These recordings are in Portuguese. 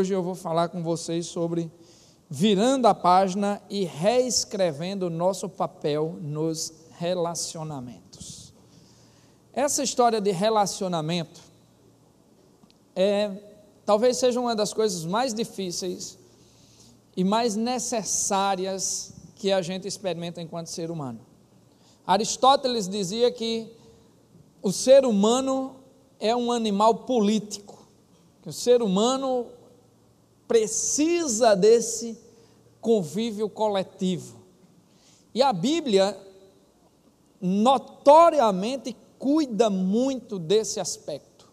hoje eu vou falar com vocês sobre virando a página e reescrevendo o nosso papel nos relacionamentos. Essa história de relacionamento talvez seja uma das coisas mais difíceis e mais necessárias que a gente experimenta enquanto ser humano. Aristóteles dizia que o ser humano é um animal político, que o ser humano precisa desse convívio coletivo. E a Bíblia notoriamente cuida muito desse aspecto,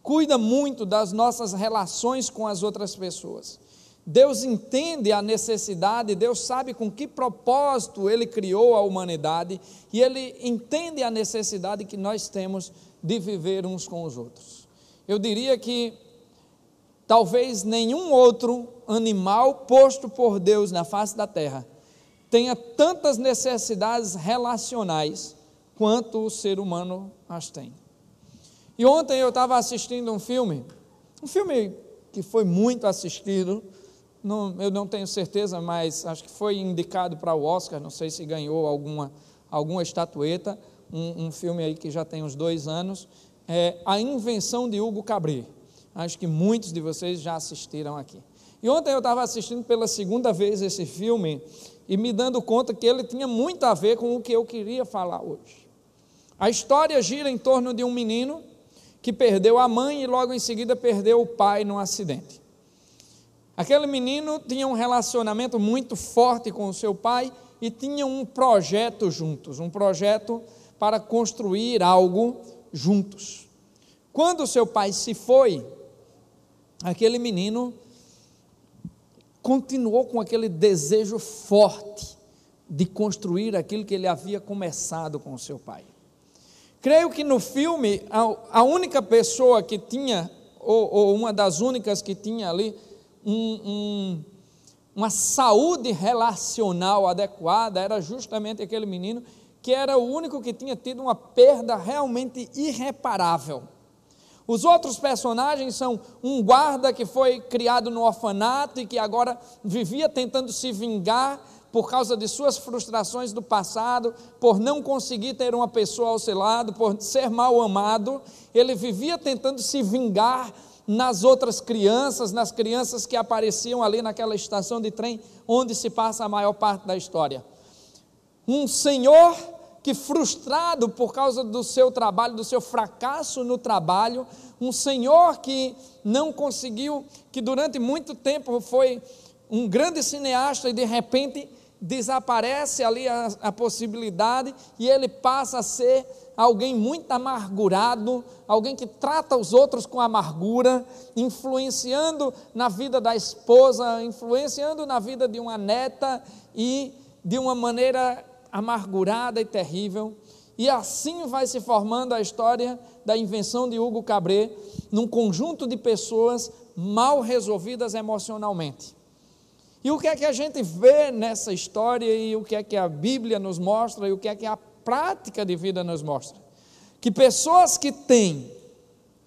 cuida muito das nossas relações com as outras pessoas. Deus entende a necessidade, Deus sabe com que propósito Ele criou a humanidade, e Ele entende a necessidade que nós temos de viver uns com os outros. Eu diria que talvez nenhum outro animal posto por Deus na face da terra tenha tantas necessidades relacionais quanto o ser humano as tem. E ontem eu estava assistindo um filme que foi muito assistido, eu não tenho certeza, mas acho que foi indicado para o Oscar, não sei se ganhou alguma estatueta, um filme aí que já tem uns 2 anos, A Invenção de Hugo Cabret. Acho que muitos de vocês já assistiram aqui. E ontem eu estava assistindo pela segunda vez esse filme e me dando conta que ele tinha muito a ver com o que eu queria falar hoje. A história gira em torno de um menino que perdeu a mãe e logo em seguida perdeu o pai num acidente. Aquele menino tinha um relacionamento muito forte com o seu pai e tinha um projeto juntos, um projeto para construir algo juntos. Quando o seu pai se foi, aquele menino continuou com aquele desejo forte de construir aquilo que ele havia começado com o seu pai. Creio que no filme, a única pessoa que tinha, ou uma das únicas que tinha ali, uma saúde relacional adequada, era justamente aquele menino, que era o único que tinha tido uma perda realmente irreparável. Os outros personagens são um guarda que foi criado no orfanato e que agora vivia tentando se vingar por causa de suas frustrações do passado, por não conseguir ter uma pessoa ao seu lado, por ser mal amado. Ele vivia tentando se vingar nas outras crianças, nas crianças que apareciam ali naquela estação de trem onde se passa a maior parte da história. Um senhor que, frustrado por causa do seu trabalho, do seu fracasso no trabalho, um senhor que não conseguiu, que durante muito tempo foi um grande cineasta e de repente desaparece ali a possibilidade e ele passa a ser alguém muito amargurado, alguém que trata os outros com amargura, influenciando na vida da esposa, influenciando na vida de uma neta e de uma maneira amargurada e terrível. E assim vai se formando a história da invenção de Hugo Cabret, num conjunto de pessoas mal resolvidas emocionalmente. E o que é que a gente vê nessa história e o que é que a Bíblia nos mostra e o que é que a prática de vida nos mostra? Que pessoas que têm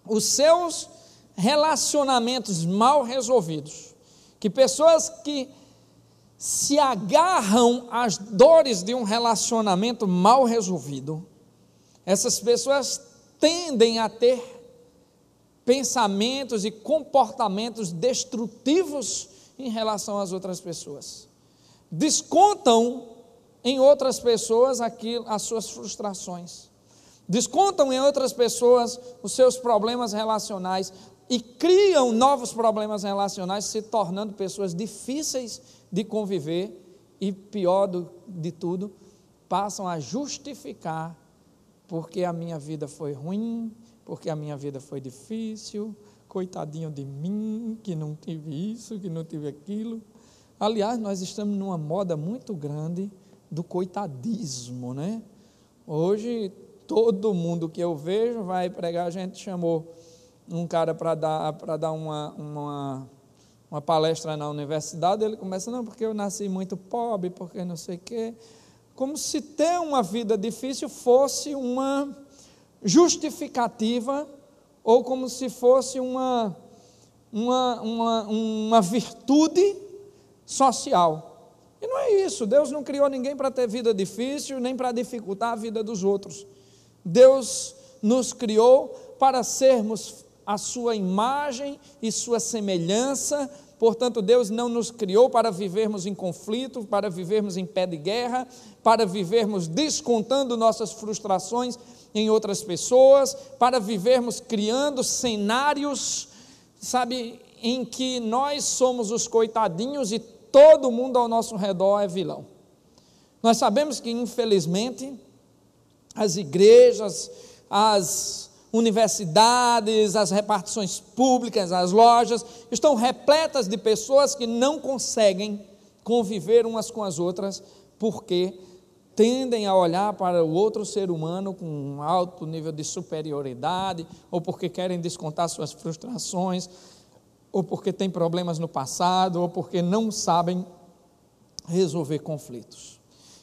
os seus relacionamentos mal resolvidos, que pessoas que se agarram às dores de um relacionamento mal resolvido, essas pessoas tendem a ter pensamentos e comportamentos destrutivos em relação às outras pessoas. Descontam em outras pessoas as suas frustrações. Descontam em outras pessoas os seus problemas relacionais e criam novos problemas relacionais, se tornando pessoas difíceis de conviver e, pior de tudo, passam a justificar porque a minha vida foi ruim, porque a minha vida foi difícil, coitadinho de mim, que não tive isso, que não tive aquilo. Aliás, nós estamos numa moda muito grande do coitadismo, né? Hoje, todo mundo que eu vejo vai pregar. A gente chamou um cara para dar uma palestra na universidade, ele começa, não, porque eu nasci muito pobre, porque não sei o quê, como se ter uma vida difícil fosse uma justificativa, ou como se fosse uma uma virtude social. E não é isso. Deus não criou ninguém para ter vida difícil, nem para dificultar a vida dos outros. Deus nos criou para sermos a sua imagem e sua semelhança. Portanto, Deus não nos criou para vivermos em conflito, para vivermos em pé de guerra, para vivermos descontando nossas frustrações em outras pessoas, para vivermos criando cenários, sabe, em que nós somos os coitadinhos e todo mundo ao nosso redor é vilão. Nós sabemos que, infelizmente, as igrejas, as universidades, as repartições públicas, as lojas, estão repletas de pessoas que não conseguem conviver umas com as outras, porque tendem a olhar para o outro ser humano com um alto nível de superioridade, ou porque querem descontar suas frustrações, ou porque têm problemas no passado, ou porque não sabem resolver conflitos.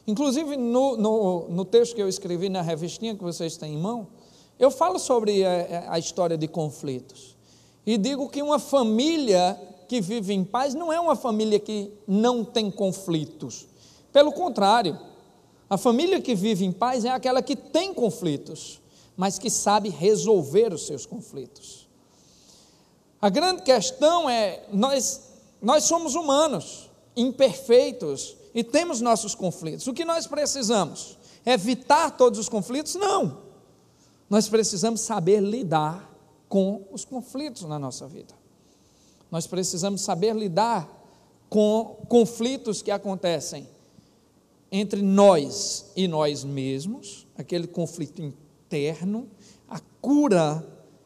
Inclusive, no texto que eu escrevi na revistinha que vocês têm em mão, eu falo sobre a história de conflitos, e digo que uma família que vive em paz não é uma família que não tem conflitos. Pelo contrário, a família que vive em paz é aquela que tem conflitos, mas que sabe resolver os seus conflitos. A grande questão é, nós somos humanos, imperfeitos, e temos nossos conflitos. O que nós precisamos? Evitar todos os conflitos? Não. Nós precisamos saber lidar com os conflitos na nossa vida. Nós precisamos saber lidar com conflitos que acontecem entre nós e nós mesmos, aquele conflito interno, a cura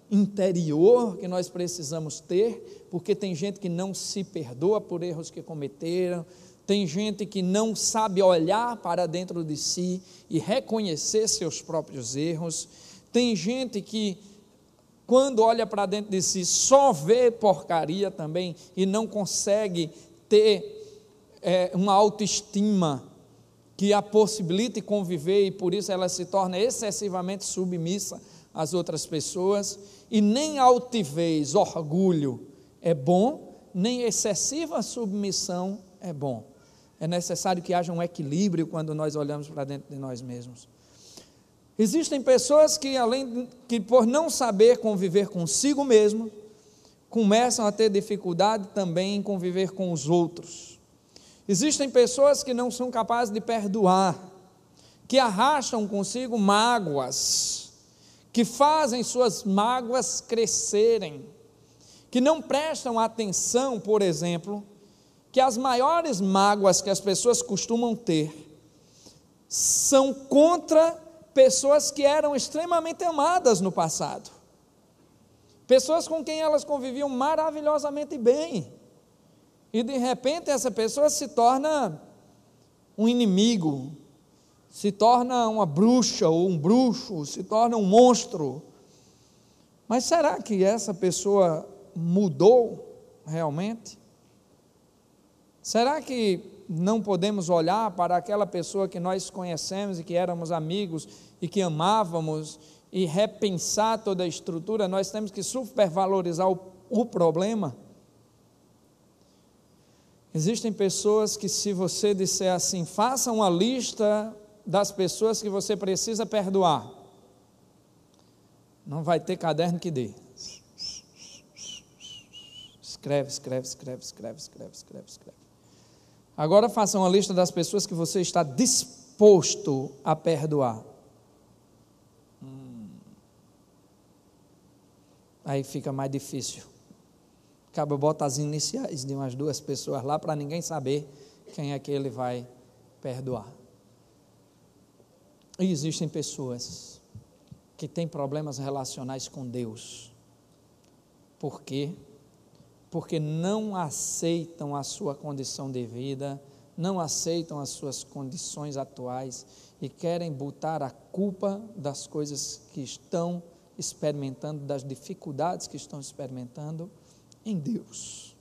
interior que nós precisamos ter, porque tem gente que não se perdoa por erros que cometeram, tem gente que não sabe olhar para dentro de si e reconhecer seus próprios erros, tem gente que, quando olha para dentro de si, só vê porcaria também e não consegue ter uma autoestima que a possibilite conviver, e por isso ela se torna excessivamente submissa às outras pessoas. E nem altivez, orgulho é bom, nem excessiva submissão é bom. É necessário que haja um equilíbrio quando nós olhamos para dentro de nós mesmos. Existem pessoas que por não saber conviver consigo mesmo, começam a ter dificuldade também em conviver com os outros. Existem pessoas que não são capazes de perdoar, que arrastam consigo mágoas, que fazem suas mágoas crescerem, que não prestam atenção, por exemplo, que as maiores mágoas que as pessoas costumam ter são contra pessoas que eram extremamente amadas no passado, pessoas com quem elas conviviam maravilhosamente bem, e de repente essa pessoa se torna um inimigo, se torna uma bruxa ou um bruxo, se torna um monstro. Mas será que essa pessoa mudou realmente? Será que não podemos olhar para aquela pessoa que nós conhecemos e que éramos amigos e que amávamos e repensar toda a estrutura? Nós temos que supervalorizar o problema. Existem pessoas que, se você disser assim, faça uma lista das pessoas que você precisa perdoar, não vai ter caderno que dê. Escreve. Agora faça uma lista das pessoas que você está disposto a perdoar. Aí fica mais difícil. Acaba, bota as iniciais de umas 2 pessoas lá para ninguém saber quem é que ele vai perdoar. E existem pessoas que têm problemas relacionais com Deus. Por quê? Porque não aceitam a sua condição de vida, não aceitam as suas condições atuais e querem botar a culpa das coisas que estão experimentando, das dificuldades que estão experimentando, em Deus.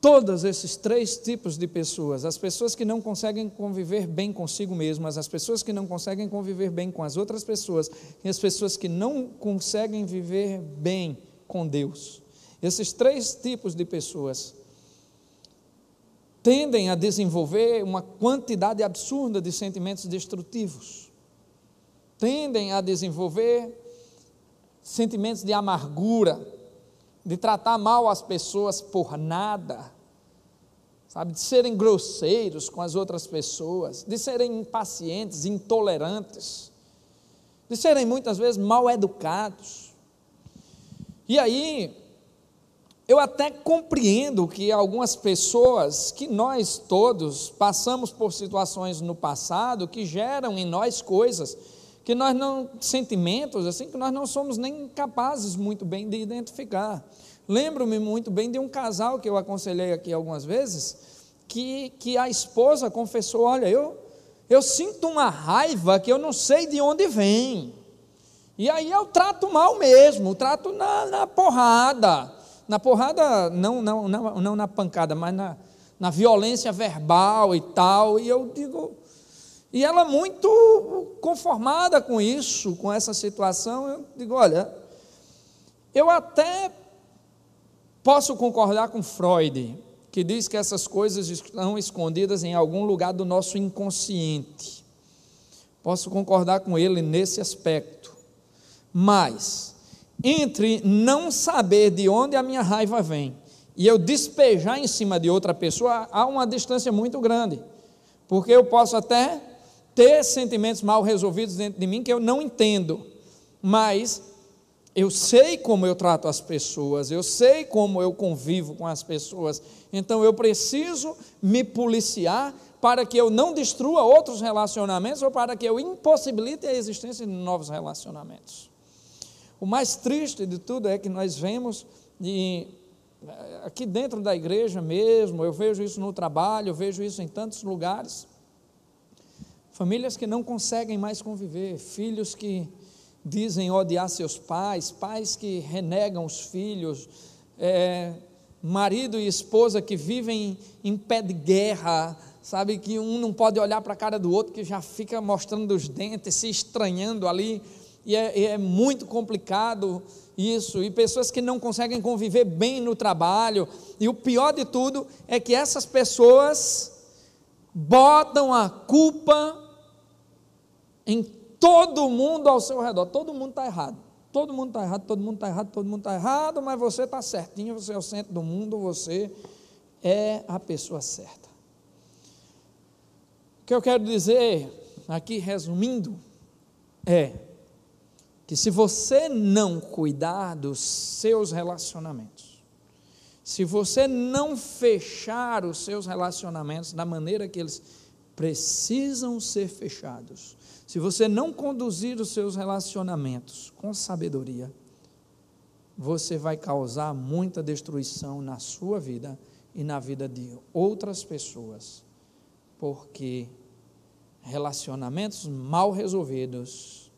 todos esses 3 tipos de pessoas, as pessoas que não conseguem conviver bem consigo mesmas, as pessoas que não conseguem conviver bem com as outras pessoas, e as pessoas que não conseguem viver bem com Deus, esses 3 tipos de pessoas tendem a desenvolver uma quantidade absurda de sentimentos destrutivos, tendem a desenvolver sentimentos de amargura, de tratar mal as pessoas por nada, sabe, de serem grosseiros com as outras pessoas, de serem impacientes, intolerantes, de serem muitas vezes mal educados. E aí, eu até compreendo que algumas pessoas, que nós todos passamos por situações no passado que geram em nós coisas que nós não, sentimentos assim, que nós não somos nem capazes muito bem de identificar. Lembro-me muito bem de um casal que eu aconselhei aqui algumas vezes, que a esposa confessou: olha, eu sinto uma raiva que eu não sei de onde vem, e aí eu trato mal mesmo, trato na porrada, não na pancada, mas na violência verbal e tal, e eu digo... E ela muito conformada com isso, com essa situação, eu digo: olha, eu até posso concordar com Freud, que diz que essas coisas estão escondidas em algum lugar do nosso inconsciente. Posso concordar com ele nesse aspecto. Mas, entre não saber de onde a minha raiva vem e eu despejar em cima de outra pessoa, há uma distância muito grande. Porque eu posso até ter sentimentos mal resolvidos dentro de mim que eu não entendo, mas eu sei como eu trato as pessoas, eu sei como eu convivo com as pessoas, então eu preciso me policiar para que eu não destrua outros relacionamentos ou para que eu impossibilite a existência de novos relacionamentos. O mais triste de tudo é que nós vemos, aqui dentro da igreja mesmo, eu vejo isso no trabalho, eu vejo isso em tantos lugares, famílias que não conseguem mais conviver, filhos que dizem odiar seus pais, pais que renegam os filhos, marido e esposa que vivem em pé de guerra, sabe, que um não pode olhar para a cara do outro, que já fica mostrando os dentes, se estranhando ali, e é muito complicado isso, e pessoas que não conseguem conviver bem no trabalho, e o pior de tudo é que essas pessoas botam a culpa em todo mundo ao seu redor. Todo mundo está errado, todo mundo está errado, todo mundo está errado, todo mundo está errado, mas você está certinho, você é o centro do mundo, você é a pessoa certa. O que eu quero dizer aqui, resumindo, é que se você não cuidar dos seus relacionamentos, se você não fechar os seus relacionamentos da maneira que eles precisam ser fechados, se você não conduzir os seus relacionamentos com sabedoria, você vai causar muita destruição na sua vida e na vida de outras pessoas, porque relacionamentos mal resolvidos,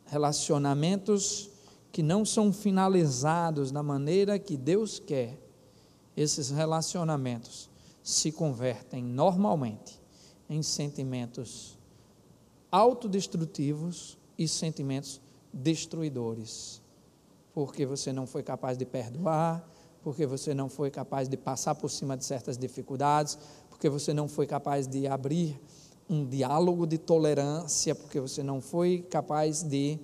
relacionamentos que não são finalizados da maneira que Deus quer, esses relacionamentos se convertem normalmente em sentimentos autodestrutivos e sentimentos destruidores, porque você não foi capaz de perdoar, porque você não foi capaz de passar por cima de certas dificuldades, porque você não foi capaz de abrir um diálogo de tolerância, porque você não foi capaz de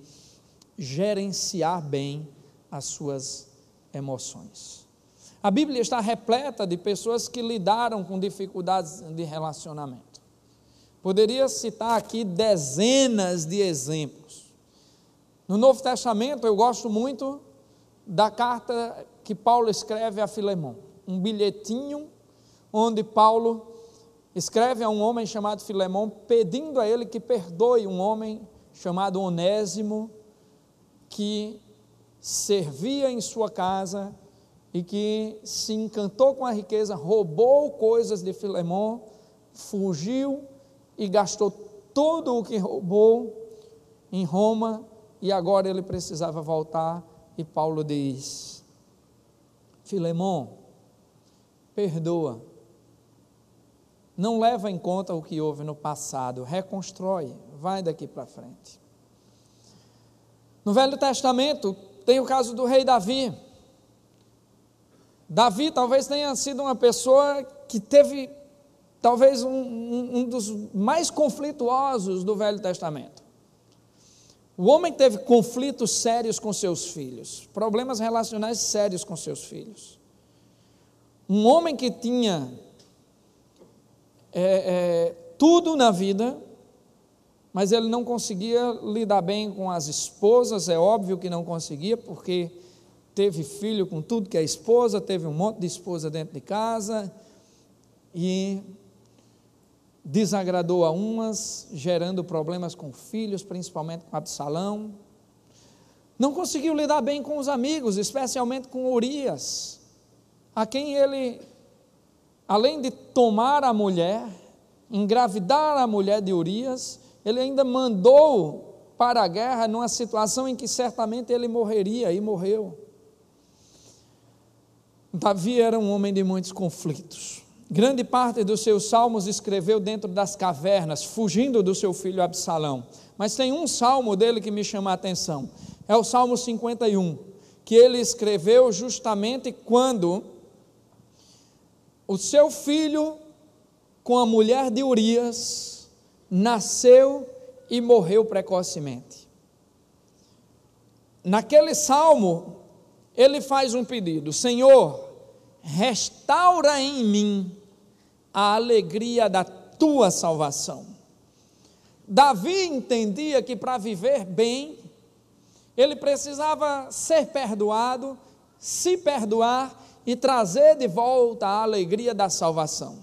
gerenciar bem as suas emoções. A Bíblia está repleta de pessoas que lidaram com dificuldades de relacionamento. Poderia citar aqui dezenas de exemplos. No Novo Testamento, eu gosto muito da carta que Paulo escreve a Filemão, um bilhetinho onde Paulo escreve a um homem chamado Filemão, pedindo a ele que perdoe um homem chamado Onésimo, que servia em sua casa e que se encantou com a riqueza, roubou coisas de Filemão, fugiu e gastou todo o que roubou em Roma, e agora ele precisava voltar, e Paulo diz: Filemão, perdoa. Não leva em conta o que houve no passado, reconstrói, vai daqui para frente. No Velho Testamento, tem o caso do rei Davi. Davi talvez tenha sido uma pessoa que teve, talvez, um dos mais conflituosos do Velho Testamento. O homem teve conflitos sérios com seus filhos, problemas relacionais sérios com seus filhos. Um homem que tinha tudo na vida, mas ele não conseguia lidar bem com as esposas, é óbvio que não conseguia, porque teve filho com tudo que é esposa, teve um monte de esposa dentro de casa, e desagradou a umas, gerando problemas com filhos, principalmente com Absalão. Não conseguiu lidar bem com os amigos, especialmente com Urias, a quem ele, além de tomar a mulher, engravidar a mulher de Urias, ele ainda mandou para a guerra numa situação em que certamente ele morreria, e morreu. Davi era um homem de muitos conflitos. Grande parte dos seus salmos escreveu dentro das cavernas, fugindo do seu filho Absalão. Mas tem um salmo dele que me chama a atenção, é o Salmo 51, que ele escreveu justamente quando o seu filho, com a mulher de Urias, nasceu e morreu precocemente. Naquele salmo, ele faz um pedido: Senhor, restaura em mim a alegria da tua salvação. Davi entendia que para viver bem, ele precisava ser perdoado, se perdoar e trazer de volta a alegria da salvação.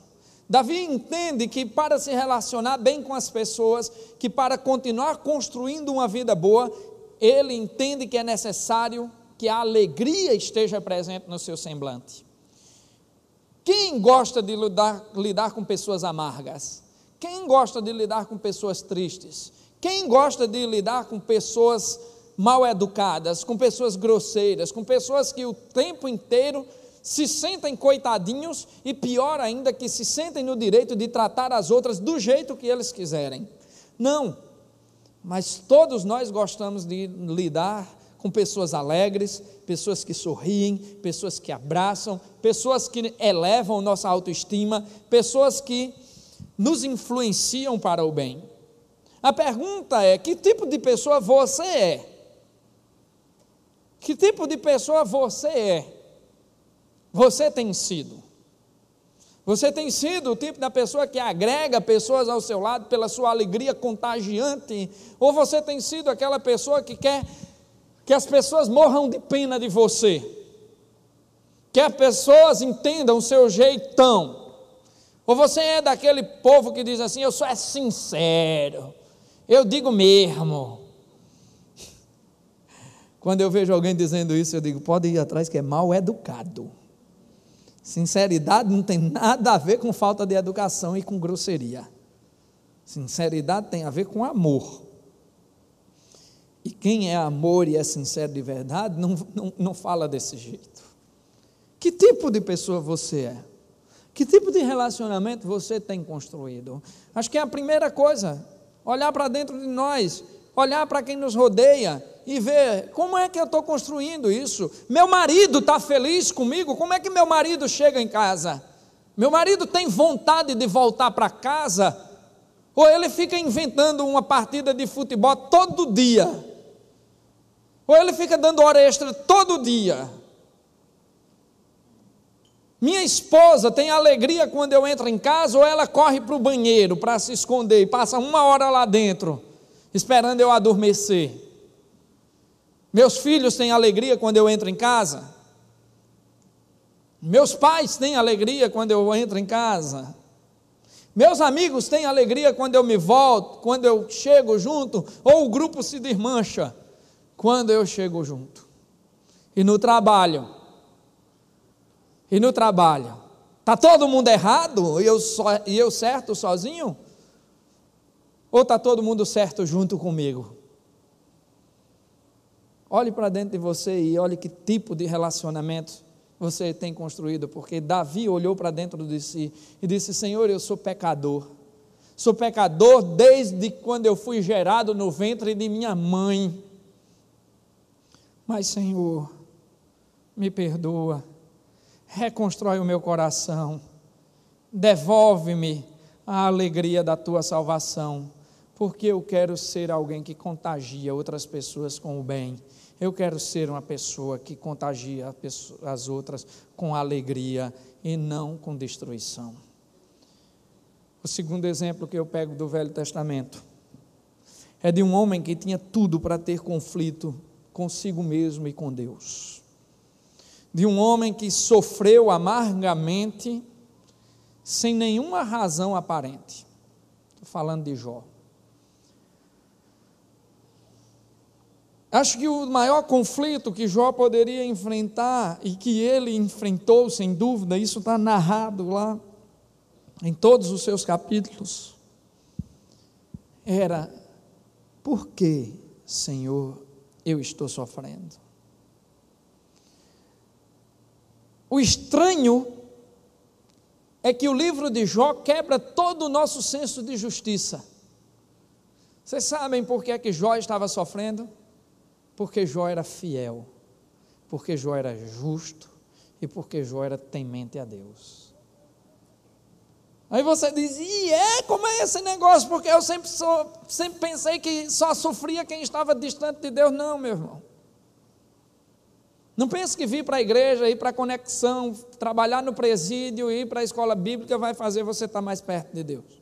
Davi entende que para se relacionar bem com as pessoas, que para continuar construindo uma vida boa, ele entende que é necessário que a alegria esteja presente no seu semblante. Quem gosta de lidar com pessoas amargas? Quem gosta de lidar com pessoas tristes? Quem gosta de lidar com pessoas mal educadas, com pessoas grosseiras, com pessoas que o tempo inteiro se sentem coitadinhos e, pior ainda, que se sentem no direito de tratar as outras do jeito que eles quiserem? Não, mas todos nós gostamos de lidar com pessoas alegres, pessoas que sorriem, pessoas que abraçam, pessoas que elevam nossa autoestima, pessoas que nos influenciam para o bem. A pergunta é: que tipo de pessoa você é? Que tipo de pessoa você é? Você tem sido? Você tem sido o tipo da pessoa que agrega pessoas ao seu lado pela sua alegria contagiante? Ou você tem sido aquela pessoa que quer que as pessoas morram de pena de você, que as pessoas entendam o seu jeitão? Ou você é daquele povo que diz assim: eu sou sincero, eu digo mesmo? Quando eu vejo alguém dizendo isso, eu digo: pode ir atrás, que é mal educado. Sinceridade não tem nada a ver com falta de educação e com grosseria. Sinceridade tem a ver com amor. E quem é amor e é sincero de verdade, não fala desse jeito. Que tipo de pessoa você é? Que tipo de relacionamento você tem construído? Acho que é a primeira coisa, olhar para dentro de nós, olhar para quem nos rodeia e ver como é que eu estou construindo isso. Meu marido está feliz comigo? Como é que meu marido chega em casa? Meu marido tem vontade de voltar para casa? Ou ele fica inventando uma partida de futebol todo dia? Ou ele fica dando hora extra todo dia? Minha esposa tem alegria quando eu entro em casa, ou ela corre para o banheiro para se esconder e passa 1 hora lá dentro, esperando eu adormecer? Meus filhos têm alegria quando eu entro em casa? Meus pais têm alegria quando eu entro em casa? Meus amigos têm alegria quando eu me volto, quando eu chego junto? Ou o grupo se desmancha quando eu chego junto? E no trabalho? Está todo mundo errado e eu certo sozinho? Ou está todo mundo certo junto comigo? Olhe para dentro de você e olhe que tipo de relacionamento você tem construído? Porque Davi olhou para dentro de si e disse: Senhor, eu sou pecador desde quando eu fui gerado no ventre de minha mãe, mas Senhor, me perdoa, reconstrói o meu coração, devolve-me a alegria da tua salvação, porque eu quero ser alguém que contagia outras pessoas com o bem. Eu quero ser uma pessoa que contagia as outras com alegria e não com destruição. O segundo exemplo que eu pego do Velho Testamento é de um homem que tinha tudo para ter conflito consigo mesmo e com Deus. De um homem que sofreu amargamente sem nenhuma razão aparente. Estou falando de Jó. Acho que o maior conflito que Jó poderia enfrentar, e que ele enfrentou sem dúvida, isso está narrado lá em todos os seus capítulos, era: por que, Senhor, eu estou sofrendo? O estranho é que o livro de Jó quebra todo o nosso senso de justiça. Vocês sabem por que é que Jó estava sofrendo? Porque Jó era fiel, porque Jó era justo e porque Jó era temente a Deus. Aí você diz: como é esse negócio? Porque eu sempre pensei que só sofria quem estava distante de Deus. Não, meu irmão. Não pense que vir para a igreja, ir para a conexão, trabalhar no presídio, ir para a escola bíblica vai fazer você estar mais perto de Deus.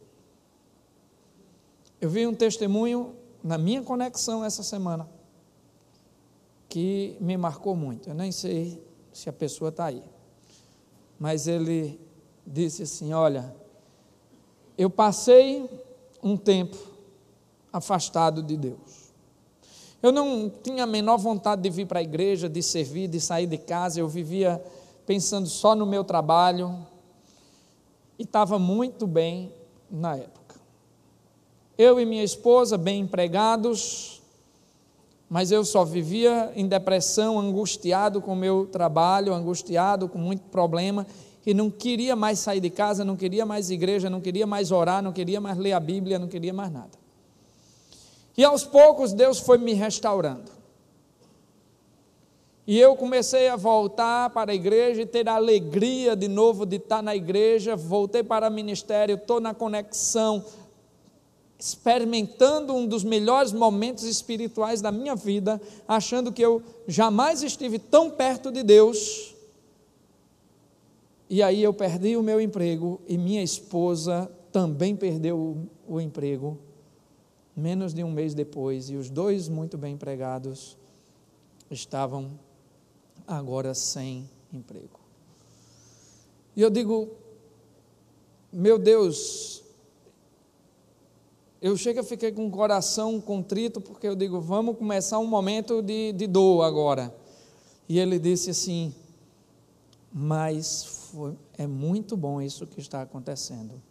Eu vi um testemunho na minha conexão essa semana que me marcou muito. Eu nem sei se a pessoa está aí, mas ele disse assim: olha, eu passei um tempo afastado de Deus. Eu não tinha a menor vontade de vir para a igreja, de servir, de sair de casa. Eu vivia pensando só no meu trabalho e estava muito bem na época. Eu e minha esposa bem empregados, mas eu só vivia em depressão, angustiado com o meu trabalho, angustiado com muito problema, e não queria mais sair de casa, não queria mais igreja, não queria mais orar, não queria mais ler a Bíblia, não queria mais nada. E aos poucos Deus foi me restaurando. E eu comecei a voltar para a igreja e ter a alegria de novo de estar na igreja. Voltei para o ministério, estou na conexão, experimentando um dos melhores momentos espirituais da minha vida, achando que eu jamais estive tão perto de Deus. E aí eu perdi o meu emprego e minha esposa também perdeu o emprego, menos de um mês depois, e os dois muito bem empregados estavam agora sem emprego. E eu digo: meu Deus, eu fiquei com o coração contrito, porque eu digo: vamos começar um momento de dor agora. E ele disse assim: mas é muito bom isso que está acontecendo,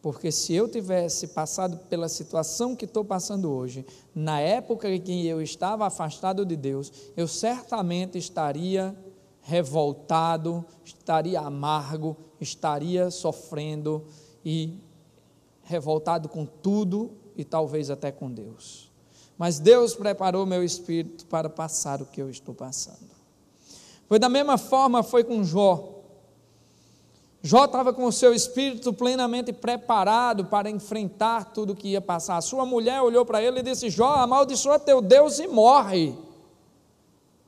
porque se eu tivesse passado pela situação que estou passando hoje, na época em que eu estava afastado de Deus, eu certamente estaria revoltado, estaria amargo, estaria sofrendo e revoltado com tudo e talvez até com Deus. Mas Deus preparou meu espírito para passar o que eu estou passando. Foi da mesma forma, foi com Jó. Jó estava com o seu espírito plenamente preparado para enfrentar tudo que ia passar. Sua mulher olhou para ele e disse: Jó, amaldiçoa teu Deus e morre.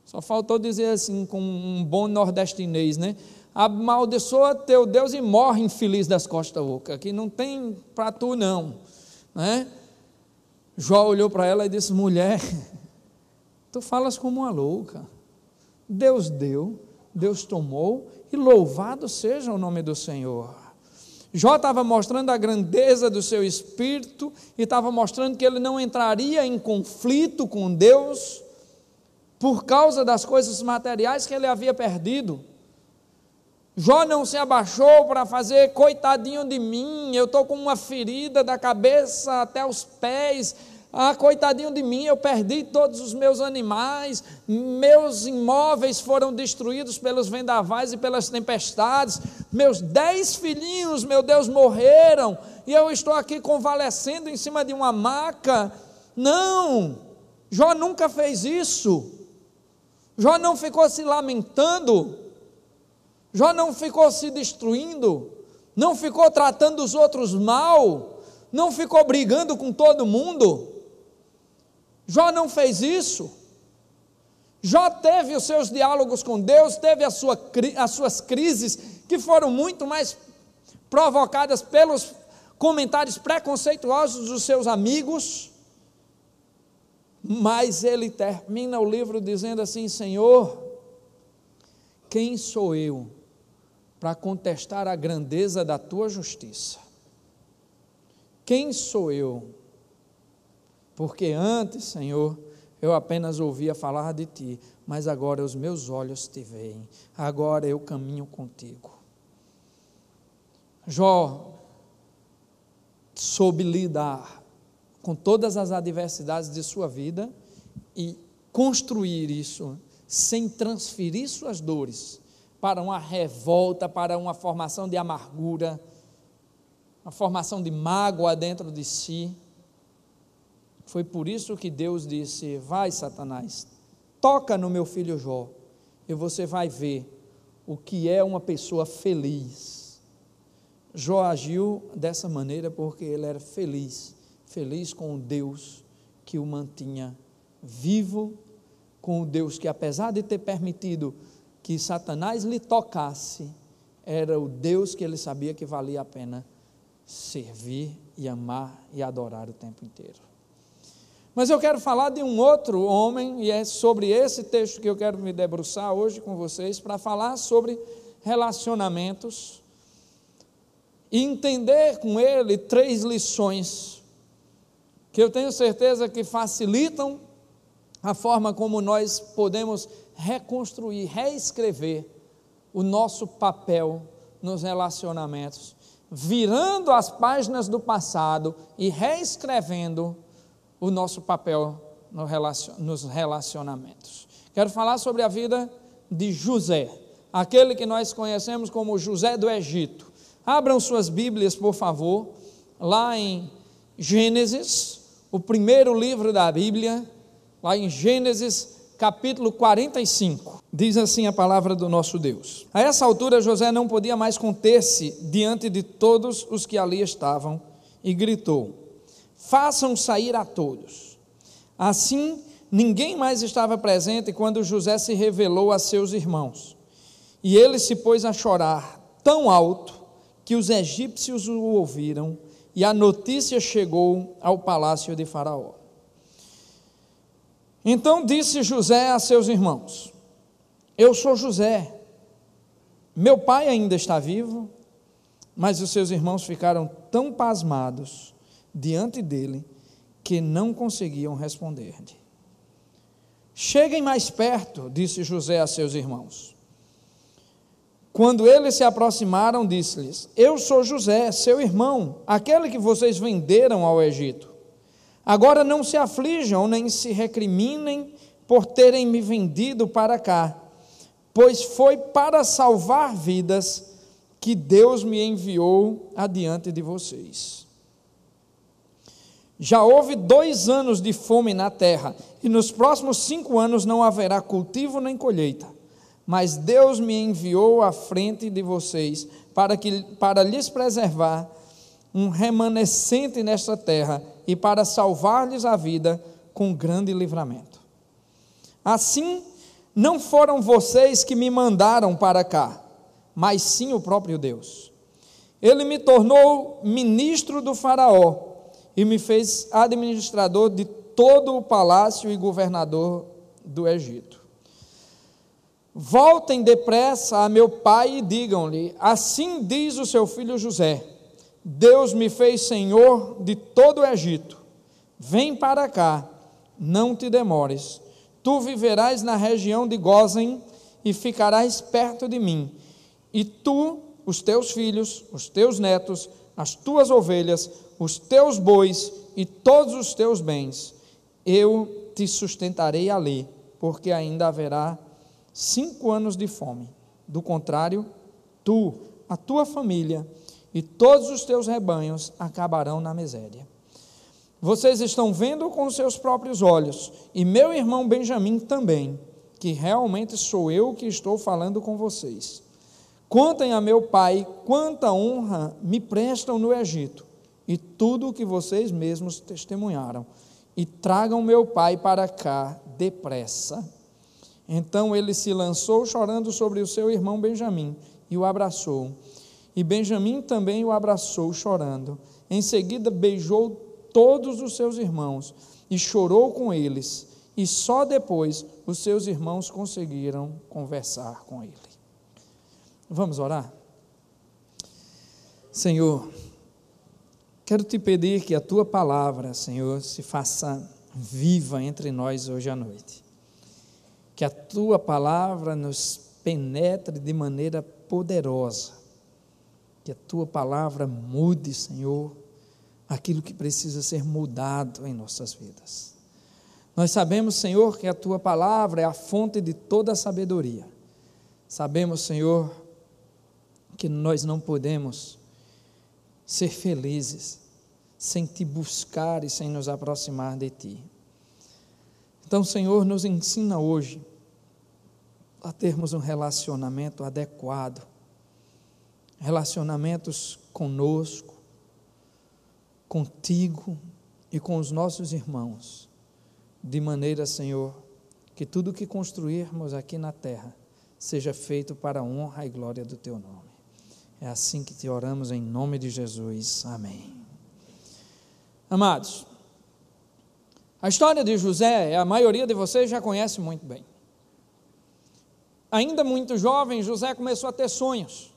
Só faltou dizer assim, com um bom nordestinês, né? Amaldiçoa teu Deus e morre, infeliz das costas ocas, que não tem para tu não, né? Jó olhou para ela e disse: mulher, tu falas como uma louca. Deus deu, Deus tomou, e louvado seja o nome do Senhor. Jó estava mostrando a grandeza do seu espírito, e estava mostrando que ele não entraria em conflito com Deus, por causa das coisas materiais que ele havia perdido. Jó não se abaixou para fazer coitadinho de mim, eu estou com uma ferida da cabeça até os pés, Ah, coitadinho de mim, eu perdi todos os meus animais, meus imóveis foram destruídos pelos vendavais e pelas tempestades, meus 10 filhinhos, meu Deus, morreram, e eu estou aqui convalescendo em cima de uma maca. Não, Jó nunca fez isso. Jó não ficou se lamentando, Jó não ficou se destruindo, não ficou tratando os outros mal, não ficou brigando com todo mundo. Jó não fez isso. Jó teve os seus diálogos com Deus, teve as suas crises, que foram muito mais provocadas pelos comentários preconceituosos dos seus amigos, mas ele termina o livro dizendo assim: Senhor, quem sou eu para contestar a grandeza da tua justiça? Quem sou eu? Porque antes, Senhor, eu apenas ouvia falar de ti, mas agora os meus olhos te veem, agora eu caminho contigo. Jó soube lidar com todas as adversidades de sua vida e construir isso sem transferir suas dores para uma revolta, para uma formação de amargura, uma formação de mágoa dentro de si. Foi por isso que Deus disse: vai, Satanás, toca no meu filho Jó, e você vai ver o que é uma pessoa feliz. Jó agiu dessa maneira porque ele era feliz com o Deus que o mantinha vivo, com o Deus que, apesar de ter permitido que Satanás lhe tocasse, era o Deus que ele sabia que valia a pena servir e amar e adorar o tempo inteiro. Mas eu quero falar de um outro homem, e é sobre esse texto que eu quero me debruçar hoje com vocês, para falar sobre relacionamentos e entender com ele 3 lições que eu tenho certeza que facilitam a forma como nós podemos reconstruir, reescrever o nosso papel nos relacionamentos, virando as páginas do passado e reescrevendo o nosso papel nos relacionamentos. Quero falar sobre a vida de José, aquele que nós conhecemos como José do Egito. Abram suas Bíblias, por favor, lá em Gênesis, o primeiro livro da Bíblia, lá em Gênesis capítulo 45, diz assim a palavra do nosso Deus: a essa altura José não podia mais conter-se diante de todos os que ali estavam, e gritou: façam sair a todos. Assim, ninguém mais estava presente quando José se revelou a seus irmãos, e ele se pôs a chorar tão alto que os egípcios o ouviram, e a notícia chegou ao palácio de Faraó. Então disse José a seus irmãos: eu sou José, meu pai ainda está vivo? Mas os seus irmãos ficaram tão pasmados diante dele que não conseguiam responder-lhe. Cheguem mais perto, disse José a seus irmãos. Quando eles se aproximaram, disse-lhes: eu sou José, seu irmão, aquele que vocês venderam ao Egito. Agora não se aflijam nem se recriminem por terem me vendido para cá, pois foi para salvar vidas que Deus me enviou adiante de vocês. Já houve 2 anos de fome na terra, e nos próximos 5 anos não haverá cultivo nem colheita. Mas Deus me enviou à frente de vocês para lhes preservar um remanescente nesta terra e para salvar-lhes a vida com grande livramento. Assim, não foram vocês que me mandaram para cá, mas sim o próprio Deus. Ele me tornou ministro do Faraó e me fez administrador de todo o palácio e governador do Egito. Voltem depressa a meu pai e digam-lhe: assim diz o seu filho José, Deus me fez senhor de todo o Egito. Vem para cá, não te demores. Tu viverás na região de Gósen e ficarás perto de mim. E tu, os teus filhos, os teus netos, as tuas ovelhas, os teus bois e todos os teus bens, eu te sustentarei ali, porque ainda haverá 5 anos de fome. Do contrário, tu, a tua família e todos os teus rebanhos acabarão na miséria. Vocês estão vendo com os seus próprios olhos, e meu irmão Benjamim também, que realmente sou eu que estou falando com vocês. Contem a meu pai quanta honra me prestam no Egito, e tudo o que vocês mesmos testemunharam, e tragam meu pai para cá depressa. Então ele se lançou chorando sobre o seu irmão Benjamim, e o abraçou. E Benjamim também o abraçou chorando. Em seguida beijou todos os seus irmãos, e chorou com eles, e só depois os seus irmãos conseguiram conversar com ele. Vamos orar? Senhor, quero te pedir que a tua palavra, Senhor, se faça viva entre nós hoje à noite. Que a tua palavra nos penetre de maneira poderosa. Que a tua palavra mude, Senhor, aquilo que precisa ser mudado em nossas vidas. Nós sabemos, Senhor, que a tua palavra é a fonte de toda a sabedoria. Sabemos, Senhor, que nós não podemos ser felizes sem te buscar e sem nos aproximar de ti. Então, Senhor, nos ensina hoje a termos um relacionamento adequado, relacionamentos conosco, contigo e com os nossos irmãos, de maneira, Senhor, que tudo que construirmos aqui na terra seja feito para a honra e glória do teu nome. É assim que te oramos em nome de Jesus. Amém. Amados, a história de José, a maioria de vocês já conhece muito bem. Ainda muito jovem, José começou a ter sonhos.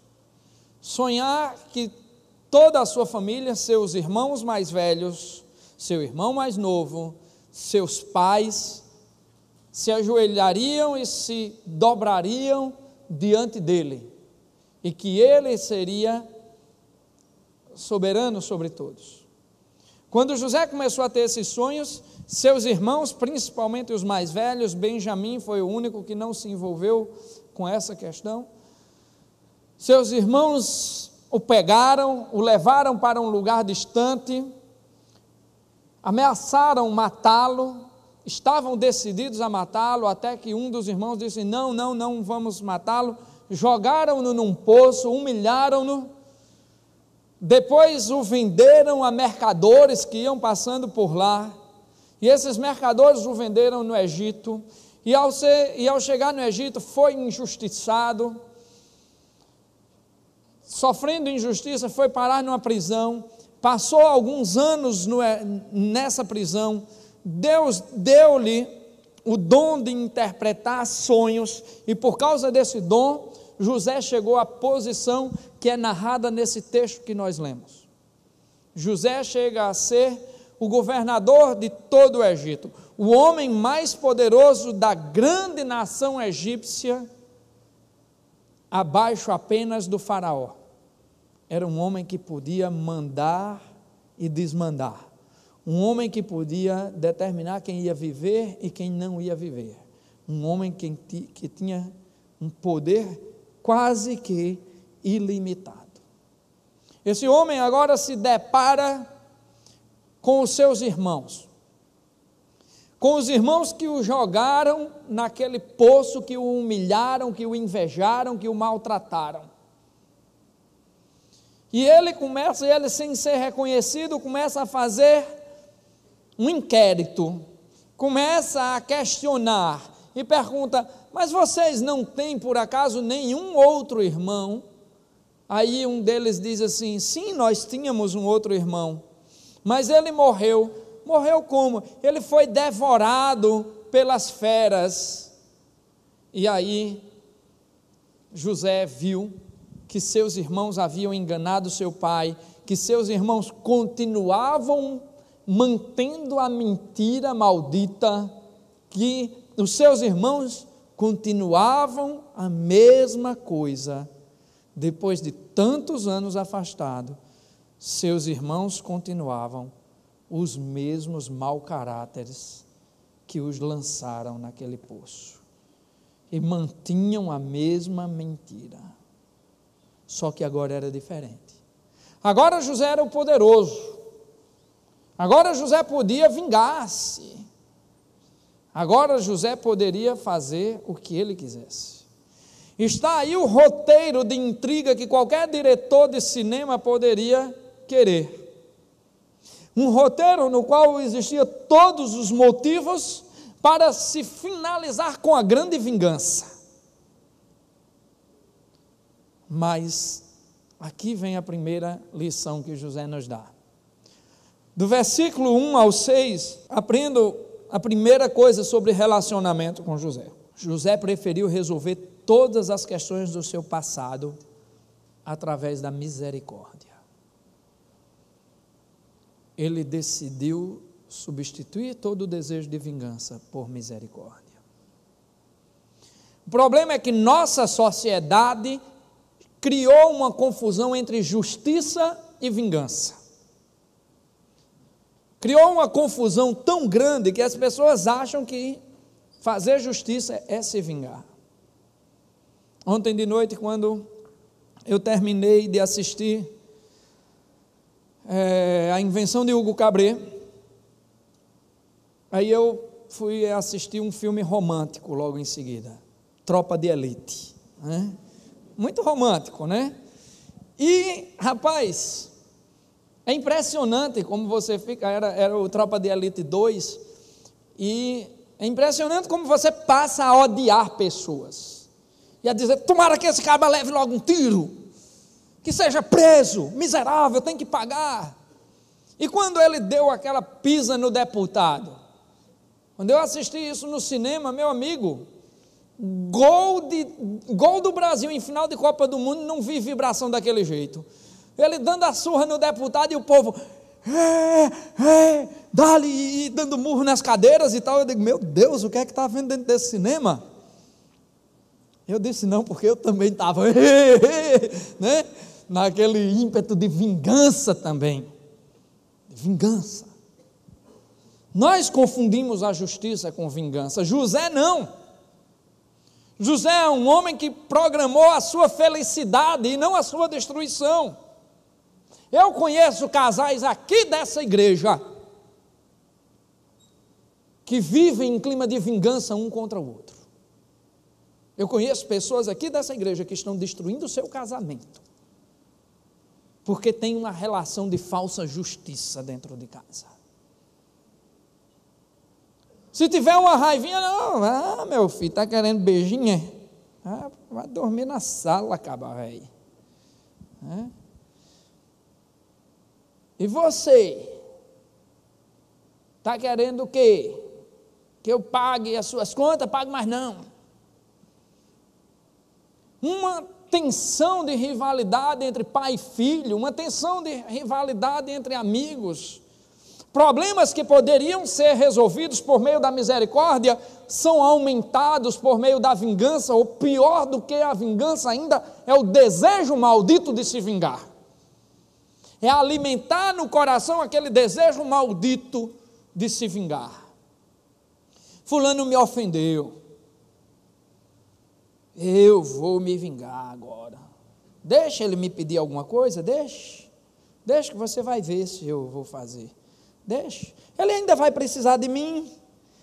Sonhar que toda a sua família, seus irmãos mais velhos, seu irmão mais novo, seus pais, se ajoelhariam e se dobrariam diante dele, e que ele seria soberano sobre todos. Quando José começou a ter esses sonhos, seus irmãos, principalmente os mais velhos, Benjamim foi o único que não se envolveu com essa questão. Seus irmãos o pegaram, o levaram para um lugar distante, ameaçaram matá-lo, estavam decididos a matá-lo, até que um dos irmãos disse: não vamos matá-lo. Jogaram-no num poço, humilharam-no, depois o venderam a mercadores que iam passando por lá, e esses mercadores o venderam no Egito, e ao chegar no Egito foi injustiçado, sofrendo injustiça, foi parar numa prisão, passou alguns anos nessa prisão. Deus deu-lhe o dom de interpretar sonhos, e por causa desse dom, José chegou à posição que é narrada nesse texto que nós lemos. José chega a ser o governador de todo o Egito, o homem mais poderoso da grande nação egípcia, abaixo apenas do faraó. Era um homem que podia mandar e desmandar, um homem que podia determinar quem ia viver e quem não ia viver, um homem que tinha um poder quase que ilimitado. Esse homem agora se depara com os seus irmãos, com os irmãos que o jogaram naquele poço, que o humilharam, que o invejaram, que o maltrataram. E ele sem ser reconhecido, começa a fazer um inquérito, começa a questionar e pergunta: mas vocês não têm por acaso nenhum outro irmão? Aí um deles diz assim: sim, nós tínhamos um outro irmão, mas ele morreu. Morreu como? Ele foi devorado pelas feras. E aí José viu que seus irmãos haviam enganado seu pai, que seus irmãos continuavam mantendo a mentira maldita, que os seus irmãos continuavam a mesma coisa. Depois de tantos anos afastado, seus irmãos continuavam os mesmos mau caráteres que os lançaram naquele poço. E mantinham a mesma mentira. Só que agora era diferente. Agora José era o poderoso. Agora José podia vingar-se. Agora José poderia fazer o que ele quisesse. Está aí o roteiro de intriga que qualquer diretor de cinema poderia querer. Um roteiro no qual existia todos os motivos para se finalizar com a grande vingança. Mas aqui vem a primeira lição que José nos dá. Do versículo 1 ao 6, aprendo a primeira coisa sobre relacionamento com José. José preferiu resolver todas as questões do seu passado através da misericórdia. Ele decidiu substituir todo o desejo de vingança por misericórdia. O problema é que nossa sociedade criou uma confusão entre justiça e vingança. Criou uma confusão tão grande que as pessoas acham que fazer justiça é se vingar. Ontem de noite, quando eu terminei de assistir a invenção de Hugo Cabret, aí eu fui assistir um filme romântico logo em seguida, Tropa de Elite, né? Muito romântico, né? E, rapaz, é impressionante como você fica, era o Tropa de Elite 2, e é impressionante como você passa a odiar pessoas, e a dizer, tomara que esse cara leve logo um tiro, que seja preso, miserável, tem que pagar. E quando ele deu aquela pisa no deputado, quando eu assisti isso no cinema, meu amigo, gol do Brasil em final de Copa do Mundo, não vi vibração daquele jeito. Ele dando a surra no deputado e o povo, dá-lhe, dando murro nas cadeiras e tal. Eu digo, meu Deus, o que é que está vendo dentro desse cinema? Eu disse não, porque eu também estava, né? Naquele ímpeto de vingança também. Vingança. Nós confundimos a justiça com vingança. José não. José é um homem que programou a sua felicidade e não a sua destruição. Eu conheço casais aqui dessa igreja que vivem em clima de vingança um contra o outro. Eu conheço pessoas aqui dessa igreja que estão destruindo o seu casamento porque tem uma relação de falsa justiça dentro de casa. Se tiver uma raivinha, não, meu filho, está querendo beijinho? Vai dormir na sala, caba velho. E você? Está querendo o quê? Que eu pague as suas contas? Pague mais não. Uma tensão de rivalidade entre pai e filho, uma tensão de rivalidade entre amigos. Problemas que poderiam ser resolvidos por meio da misericórdia são aumentados por meio da vingança, ou pior do que a vingança ainda, é o desejo maldito de se vingar. É alimentar no coração aquele desejo maldito de se vingar. Fulano me ofendeu. Eu vou me vingar agora. Deixa ele me pedir alguma coisa, deixa que você vai ver se eu vou fazer. Deixa, ele ainda vai precisar de mim.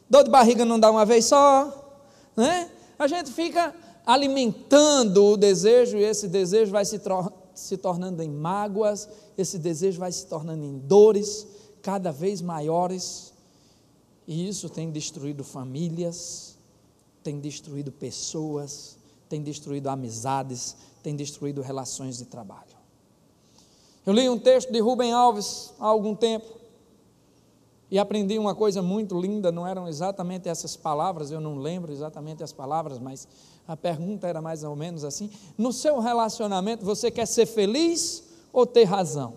Dor de barriga não dá uma vez só, né? A gente fica alimentando o desejo, e esse desejo vai se tornando em mágoas, esse desejo vai se tornando em dores cada vez maiores, e isso tem destruído famílias, tem destruído pessoas, tem destruído amizades, tem destruído relações de trabalho. Eu li um texto de Rubem Alves há algum tempo, e aprendi uma coisa muito linda. Não eram exatamente essas palavras, eu não lembro exatamente as palavras, mas a pergunta era mais ou menos assim: no seu relacionamento você quer ser feliz ou ter razão?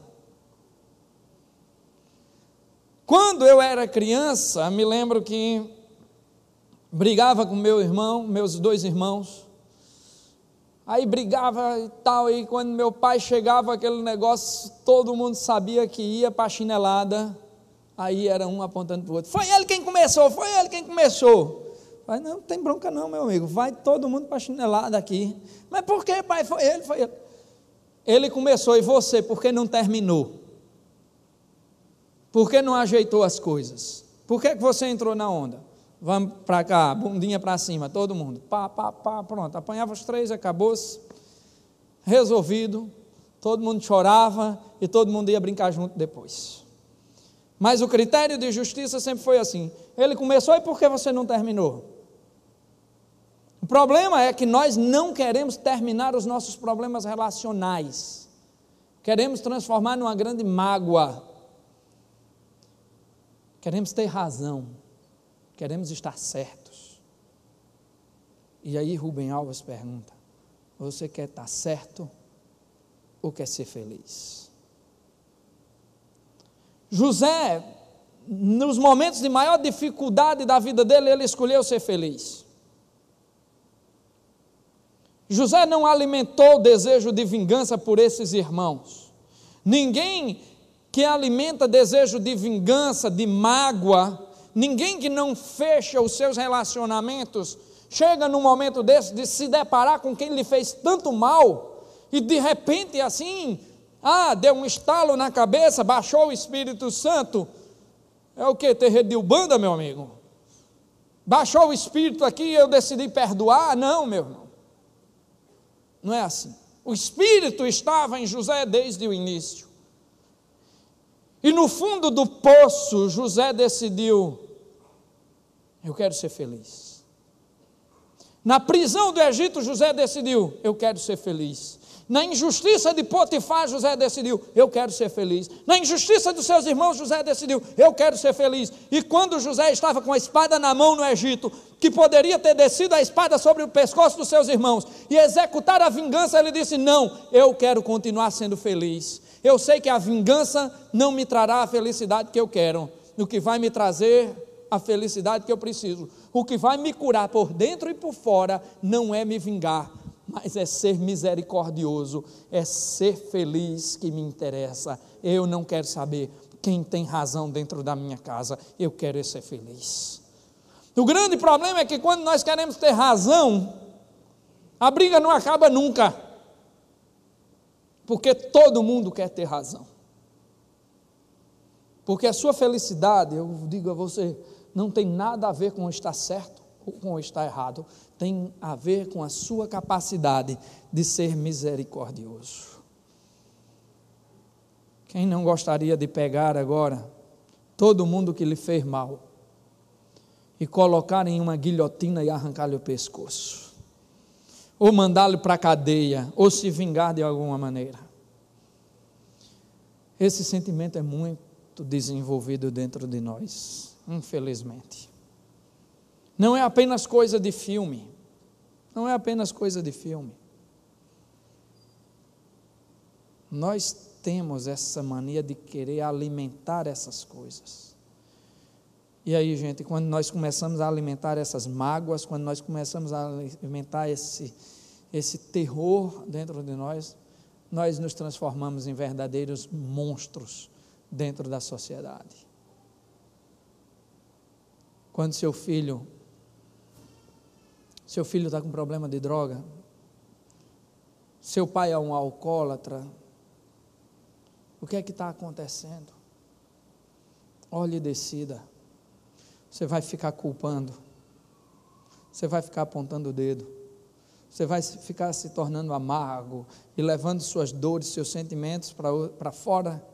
Quando eu era criança, me lembro que brigava com meu irmão, meus dois irmãos, aí brigava e tal, e quando meu pai chegava, aquele negócio, todo mundo sabia que ia para a chinelada. Aí era um apontando para o outro, foi ele quem começou, foi ele quem começou. Pai, não tem bronca não, meu amigo, vai todo mundo para a chinelada aqui. Mas por que, pai? Foi ele, foi ele. Ele começou, e você, por que não terminou? Por que não ajeitou as coisas? Por que você entrou na onda? Vamos para cá, bundinha para cima, todo mundo, pá, pronto, apanhava os 3, acabou-se, resolvido, todo mundo chorava, e todo mundo ia brincar junto depois. Mas o critério de justiça sempre foi assim, ele começou, e por que você não terminou? O problema é que nós não queremos terminar os nossos problemas relacionais, queremos transformar numa grande mágoa, queremos ter razão, queremos estar certos. E aí Rubem Alves pergunta, você quer estar certo ou quer ser feliz? José, nos momentos de maior dificuldade da vida dele, ele escolheu ser feliz. José não alimentou o desejo de vingança por esses irmãos. Ninguém que alimenta desejo de vingança, de mágoa, ninguém que não fecha os seus relacionamentos, chega num momento desse de se deparar com quem lhe fez tanto mal, e de repente assim, deu um estalo na cabeça, baixou o Espírito Santo, é o que? Terreiro de Ubanda, meu amigo? Baixou o Espírito aqui e eu decidi perdoar? Não, meu irmão, não é assim. O Espírito estava em José desde o início, e no fundo do poço, José decidiu, eu quero ser feliz. Na prisão do Egito, José decidiu, eu quero ser feliz. Na injustiça de Potifar, José decidiu, eu quero ser feliz. Na injustiça dos seus irmãos, José decidiu, eu quero ser feliz. E quando José estava com a espada na mão no Egito, que poderia ter descido a espada sobre o pescoço dos seus irmãos e executar a vingança, ele disse, não, eu quero continuar sendo feliz. Eu sei que a vingança não me trará a felicidade que eu quero. O que vai me trazer a felicidade que eu preciso, o que vai me curar por dentro e por fora, não é me vingar, mas é ser misericordioso, é ser feliz que me interessa. Eu não quero saber quem tem razão dentro da minha casa, eu quero ser feliz. O grande problema é que quando nós queremos ter razão, a briga não acaba nunca, porque todo mundo quer ter razão, porque a sua felicidade, eu digo a você, não tem nada a ver com estar certo ou com estar errado, tem a ver com a sua capacidade de ser misericordioso. Quem não gostaria de pegar agora todo mundo que lhe fez mal e colocar em uma guilhotina e arrancar-lhe o pescoço, ou mandá-lo para a cadeia, ou se vingar de alguma maneira? Esse sentimento é muito desenvolvido dentro de nós, infelizmente. Não é apenas coisa de filme, não é apenas coisa de filme. Nós temos essa mania de querer alimentar essas coisas. E aí, gente, quando nós começamos a alimentar essas mágoas, quando nós começamos a alimentar esse terror dentro de nós, nós nos transformamos em verdadeiros monstros dentro da sociedade. Quando seu filho está com problema de droga, seu pai é um alcoólatra, o que é que está acontecendo? Olhe e decida. Você vai ficar culpando, você vai ficar apontando o dedo, você vai ficar se tornando amargo e levando suas dores, seus sentimentos para fora,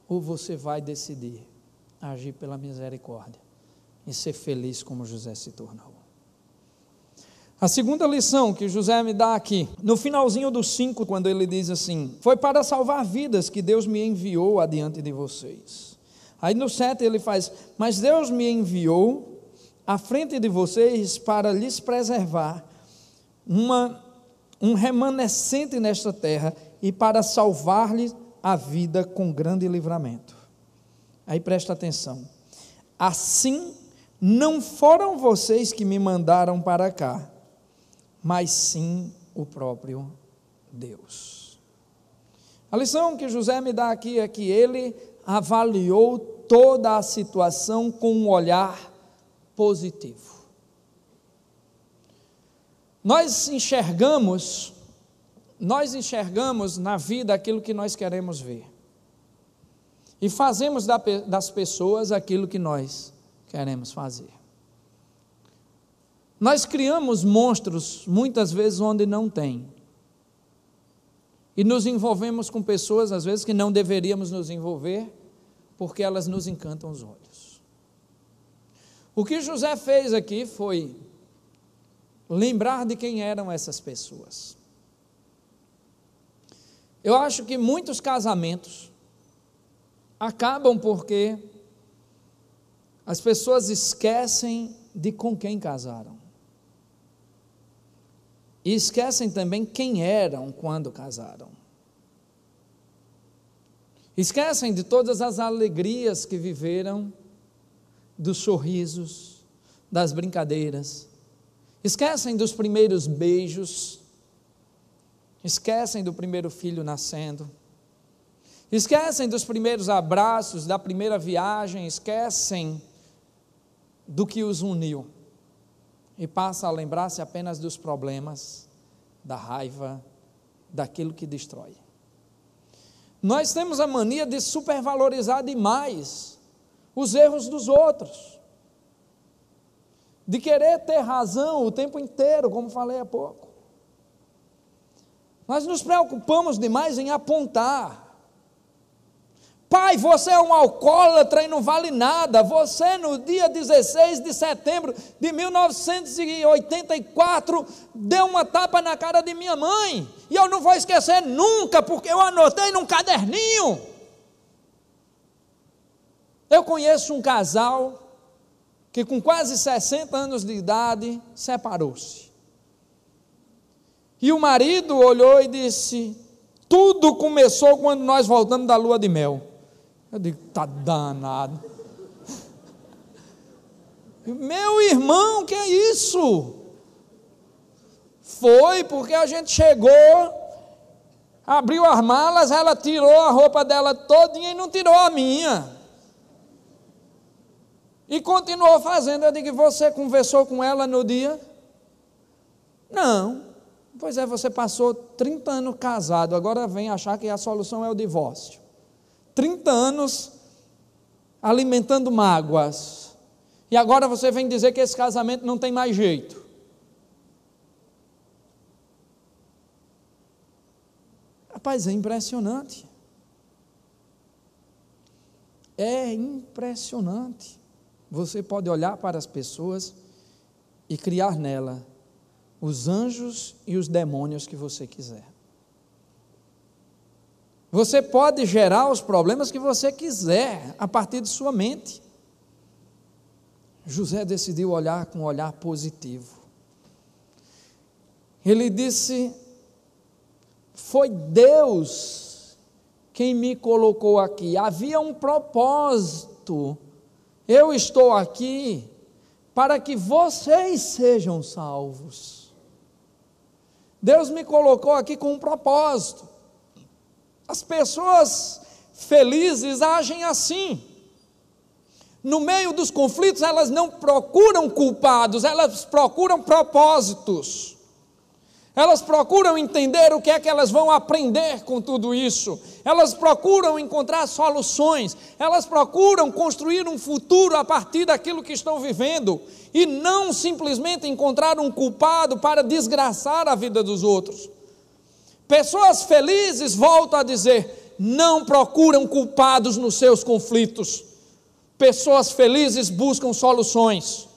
ou você vai decidir agir pela misericórdia e ser feliz como José se tornou. A segunda lição que José me dá aqui, no finalzinho do 5, quando ele diz assim, foi para salvar vidas que Deus me enviou adiante de vocês. Aí no 7 ele faz, mas Deus me enviou à frente de vocês para lhes preservar um remanescente nesta terra e para salvar-lhes a vida com grande livramento. Aí presta atenção, assim não foram vocês que me mandaram para cá, mas sim o próprio Deus. A lição que José me dá aqui é que ele avaliou toda a situação com um olhar positivo. Nós enxergamos na vida aquilo que nós queremos ver. E fazemos das pessoas aquilo que nós queremos fazer. Nós criamos monstros, muitas vezes, onde não tem. E nos envolvemos com pessoas, às vezes, que não deveríamos nos envolver, porque elas nos encantam os olhos. O que José fez aqui foi lembrar de quem eram essas pessoas. Eu acho que muitos casamentos acabam porque as pessoas esquecem de com quem casaram. E esquecem também quem eram quando casaram. Esquecem de todas as alegrias que viveram, dos sorrisos, das brincadeiras. Esquecem dos primeiros beijos. Esquecem do primeiro filho nascendo. Esquecem dos primeiros abraços, da primeira viagem. Esquecem do que os uniu. E passa a lembrar-se apenas dos problemas, da raiva, daquilo que destrói. Nós temos a mania de supervalorizar demais os erros dos outros, de querer ter razão o tempo inteiro, como falei há pouco. Nós nos preocupamos demais em apontar. Pai, você é um alcoólatra e não vale nada. Você, no dia 16 de setembro de 1984, deu uma tapa na cara de minha mãe. E eu não vou esquecer nunca, porque eu anotei num caderninho. Eu conheço um casal que com quase 60 anos de idade separou-se. E o marido olhou e disse: tudo começou quando nós voltamos da lua de mel. Eu digo, está danado. Meu irmão, que é isso? Foi porque a gente chegou, abriu as malas, ela tirou a roupa dela todinha e não tirou a minha. E continuou fazendo. Eu digo, você conversou com ela no dia? Não. Pois é, você passou 30 anos casado, agora vem achar que a solução é o divórcio. 30 anos alimentando mágoas. E agora você vem dizer que esse casamento não tem mais jeito. Rapaz, é impressionante. É impressionante. Você pode olhar para as pessoas e criar nela os anjos e os demônios que você quiser. Você pode gerar os problemas que você quiser a partir de sua mente. José decidiu olhar com um olhar positivo. Ele disse: foi Deus quem me colocou aqui. Havia um propósito. Eu estou aqui para que vocês sejam salvos. Deus me colocou aqui com um propósito. As pessoas felizes agem assim. No meio dos conflitos, elas não procuram culpados, elas procuram propósitos. Elas procuram entender o que é que elas vão aprender com tudo isso. Elas procuram encontrar soluções. Elas procuram construir um futuro a partir daquilo que estão vivendo. E não simplesmente encontrar um culpado para desgraçar a vida dos outros. Pessoas felizes, volto a dizer, não procuram culpados nos seus conflitos. Pessoas felizes buscam soluções.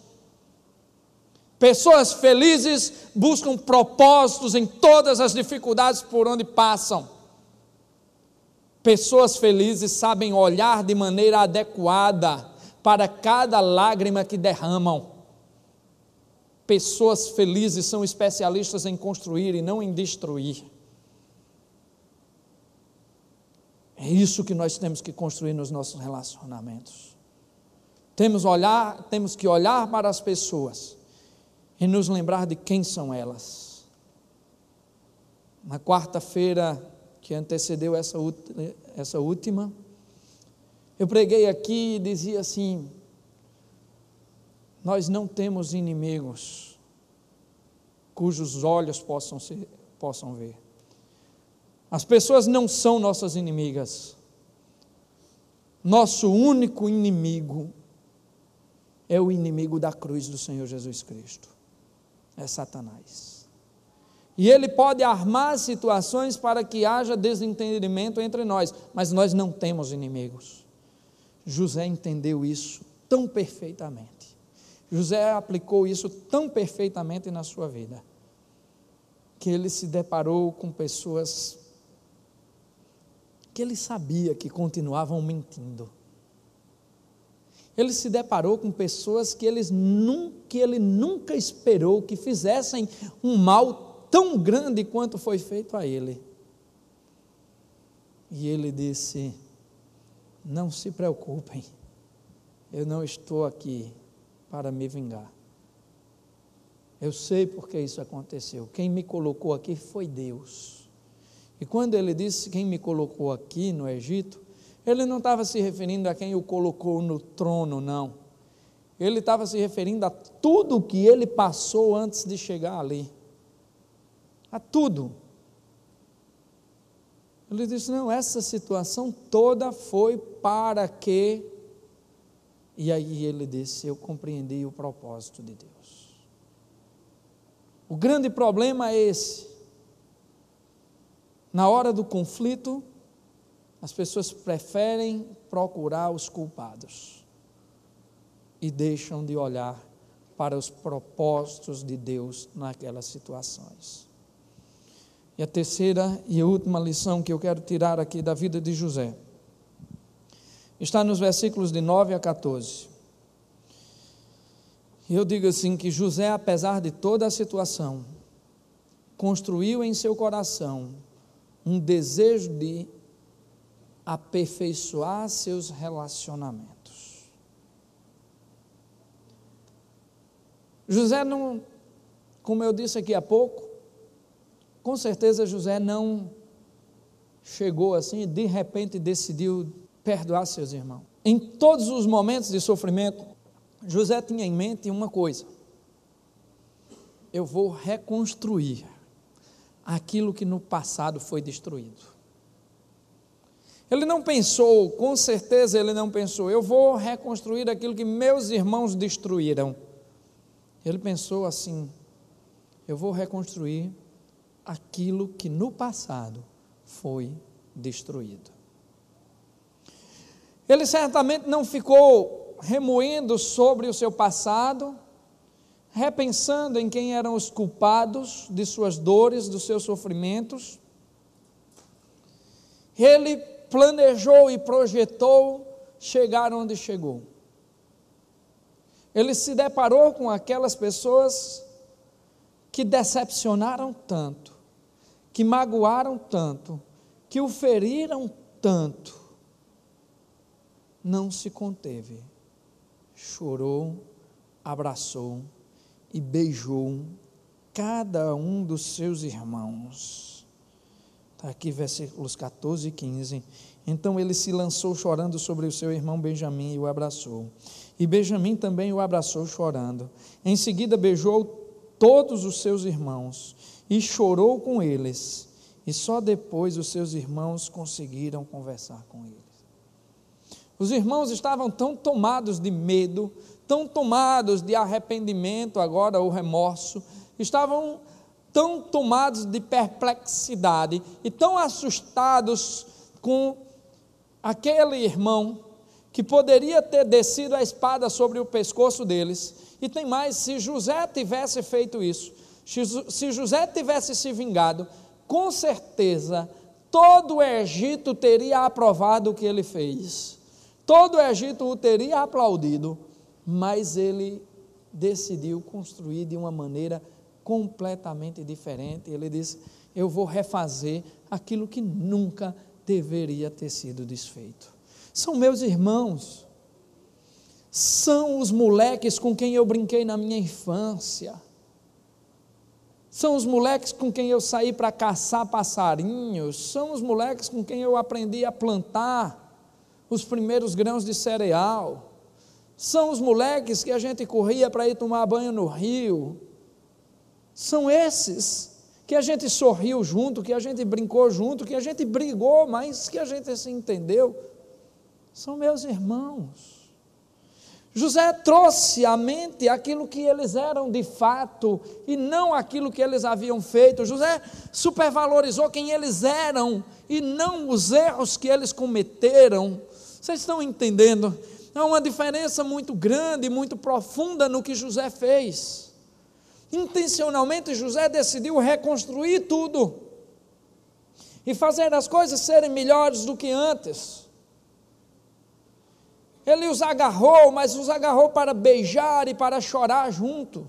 Pessoas felizes buscam propósitos em todas as dificuldades por onde passam. Pessoas felizes sabem olhar de maneira adequada para cada lágrima que derramam. Pessoas felizes são especialistas em construir e não em destruir. É isso que nós temos que construir nos nossos relacionamentos. Temos que olhar para as pessoas e nos lembrar de quem são elas. Na quarta-feira que antecedeu essa última, Eu preguei aqui e dizia assim: nós não temos inimigos cujos olhos possam ver. As pessoas não são nossas inimigas. Nosso único inimigo é o inimigo da cruz do Senhor Jesus Cristo. É Satanás. E ele pode armar situações para que haja desentendimento entre nós, mas nós não temos inimigos. José entendeu isso tão perfeitamente. José aplicou isso tão perfeitamente na sua vida, que ele se deparou com pessoas que ele sabia que continuavam mentindo. Ele se deparou com pessoas que ele nunca esperou que fizessem um mal tão grande quanto foi feito a ele. E ele disse: não se preocupem, eu não estou aqui para me vingar. Eu sei porque isso aconteceu. Quem me colocou aqui foi Deus. E quando ele disse quem me colocou aqui no Egito, ele não estava se referindo a quem o colocou no trono, não. Ele estava se referindo a tudo o que ele passou antes de chegar ali. A tudo. Ele disse: não, essa situação toda foi para que... E aí ele disse: eu compreendi o propósito de Deus. O grande problema é esse. Na hora do conflito, as pessoas preferem procurar os culpados e deixam de olhar para os propósitos de Deus naquelas situações. E a terceira e última lição que eu quero tirar aqui da vida de José está nos versículos de 9 a 14. E eu digo assim, que José, apesar de toda a situação, construiu em seu coração um desejo de aperfeiçoar seus relacionamentos. José não, como eu disse aqui há pouco, com certeza José não chegou assim e de repente decidiu perdoar seus irmãos. Em todos os momentos de sofrimento, José tinha em mente uma coisa: eu vou reconstruir aquilo que no passado foi destruído. Ele não pensou, com certeza ele não pensou, eu vou reconstruir aquilo que meus irmãos destruíram. Ele pensou assim: eu vou reconstruir aquilo que no passado foi destruído. Ele certamente não ficou remoendo sobre o seu passado, repensando em quem eram os culpados de suas dores, dos seus sofrimentos. Ele planejou e projetou chegar onde chegou. Ele se deparou com aquelas pessoas que decepcionaram tanto, que magoaram tanto, que o feriram tanto. Não se conteve, chorou, abraçou e beijou cada um dos seus irmãos. Está aqui versículos 14 e 15. Então ele se lançou chorando sobre o seu irmão Benjamim e o abraçou. E Benjamim também o abraçou chorando. Em seguida beijou todos os seus irmãos e chorou com eles. E só depois os seus irmãos conseguiram conversar com ele. Os irmãos estavam tão tomados de medo, tão tomados de arrependimento, agora o remorso, estavam tão tomados de perplexidade e tão assustados com aquele irmão que poderia ter descido a espada sobre o pescoço deles. E tem mais, se José tivesse feito isso, se José tivesse se vingado, com certeza todo o Egito teria aprovado o que ele fez. Todo o Egito o teria aplaudido, mas ele decidiu construir de uma maneira completamente diferente. Ele disse: eu vou refazer aquilo que nunca deveria ter sido desfeito. São meus irmãos, são os moleques com quem eu brinquei na minha infância, são os moleques com quem eu saí para caçar passarinhos, são os moleques com quem eu aprendi a plantar os primeiros grãos de cereal, são os moleques que a gente corria para ir tomar banho no rio, são esses que a gente sorriu junto, que a gente brincou junto, que a gente brigou, mas que a gente se entendeu, são meus irmãos. José trouxe à mente aquilo que eles eram de fato e não aquilo que eles haviam feito. José supervalorizou quem eles eram e não os erros que eles cometeram. Vocês estão entendendo? Há uma diferença muito grande, muito profunda no que José fez. Intencionalmente José decidiu reconstruir tudo e fazer as coisas serem melhores do que antes. Ele os agarrou, mas os agarrou para beijar e para chorar junto,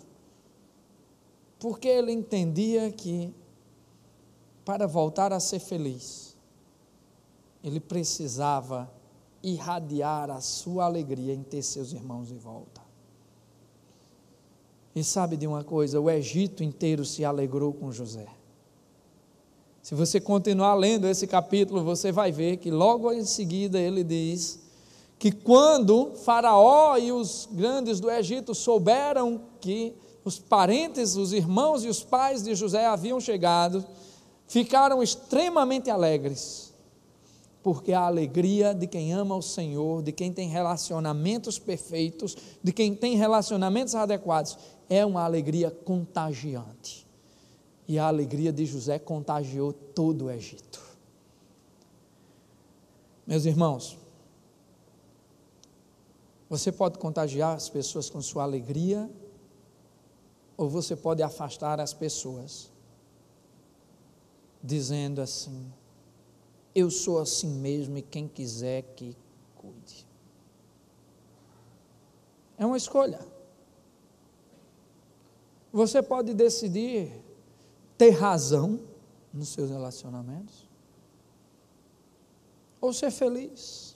porque ele entendia que para voltar a ser feliz, ele precisava irradiar a sua alegria em ter seus irmãos de volta. E sabe de uma coisa, o Egito inteiro se alegrou com José. Se você continuar lendo esse capítulo, você vai ver que logo em seguida ele diz que quando Faraó e os grandes do Egito souberam que os parentes, os irmãos e os pais de José haviam chegado, ficaram extremamente alegres, porque a alegria de quem ama o Senhor, de quem tem relacionamentos perfeitos, de quem tem relacionamentos adequados, é uma alegria contagiante. E a alegria de José contagiou todo o Egito. Meus irmãos, você pode contagiar as pessoas com sua alegria, ou você pode afastar as pessoas, dizendo assim: eu sou assim mesmo e quem quiser que cuide. É uma escolha. Você pode decidir ter razão nos seus relacionamentos, ou ser feliz.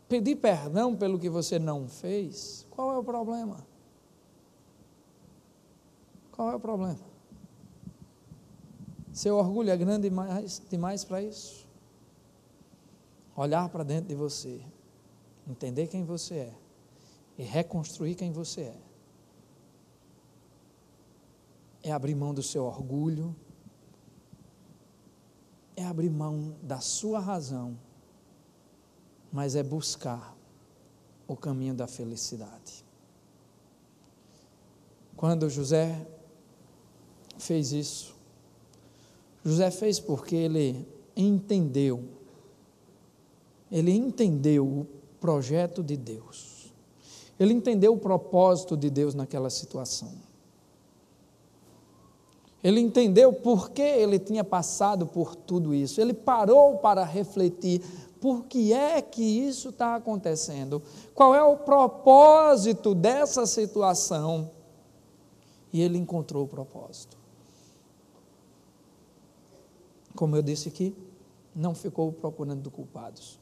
Pedir perdão pelo que você não fez, qual é o problema? Qual é o problema? Seu orgulho é grande demais para isso? Olhar para dentro de você, entender quem você é e reconstruir quem você é abrir mão do seu orgulho, é abrir mão da sua razão, mas é buscar o caminho da felicidade. Quando José fez isso, José fez porque ele entendeu o projeto de Deus, ele entendeu o propósito de Deus naquela situação, ele entendeu por que ele tinha passado por tudo isso, ele parou para refletir: por que é que isso está acontecendo? Qual é o propósito dessa situação? E ele encontrou o propósito. Como eu disse aqui, não ficou procurando culpados.